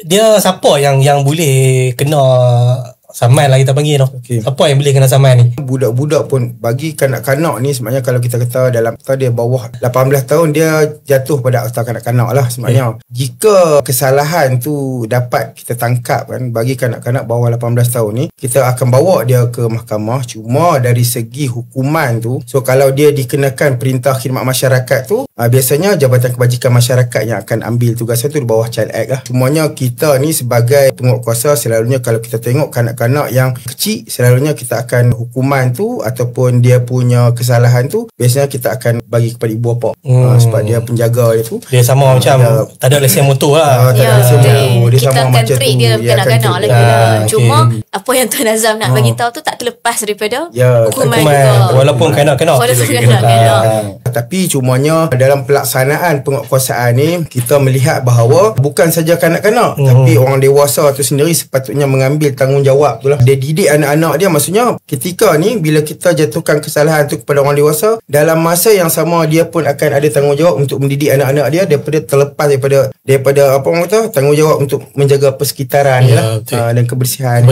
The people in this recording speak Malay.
dia siapa yang boleh kena saman lah kita panggil tu. Siapa yang boleh kena saman ni? Budak-budak pun, bagi kanak-kanak ni sebenarnya kalau kita kata dalam dia bawah 18 tahun dia jatuh pada akta kanak-kanak lah sebenarnya. Jika kesalahan tu dapat kita tangkap kan, bagi kanak-kanak bawah 18 tahun ni, kita akan bawa dia ke mahkamah. Cuma dari segi hukuman tu, so kalau dia dikenakan perintah khidmat masyarakat tu, biasanya Jabatan Kebajikan Masyarakat yang akan ambil tugasan tu di bawah Child Act lah. Cumanya kita ni sebagai penguatkuasa, selalunya kalau kita tengok kanak-kanak yang kecil, selalunya kita akan hukuman tu ataupun dia punya kesalahan tu biasanya kita akan bagi kepada ibu bapa. Sebab dia penjaga dia tu. Dia sama macam tak ada lesen motor lah. Tak ada lesen motor. Dia kita sama akan macam treat tu. dia kanak-kanak lagi lah. Cuma apa yang Tuan Azam nak bagi tahu tu tak terlepas daripada hukuman juga. Walaupun kanak-kanak. Tapi cumanya dalam pelaksanaan penguatkuasaan ni kita melihat bahawa bukan saja kanak-kanak, tapi orang dewasa tu sendiri sepatutnya mengambil tanggungjawab tu lah. Dia didik anak-anak dia, maksudnya ketika ni bila kita jatuhkan kesalahan tu kepada orang dewasa, dalam masa yang sama dia pun akan ada tanggungjawab untuk mendidik anak-anak dia daripada terlepas daripada apa orang kata, tanggungjawab untuk menjaga persekitaran dan kebersihan.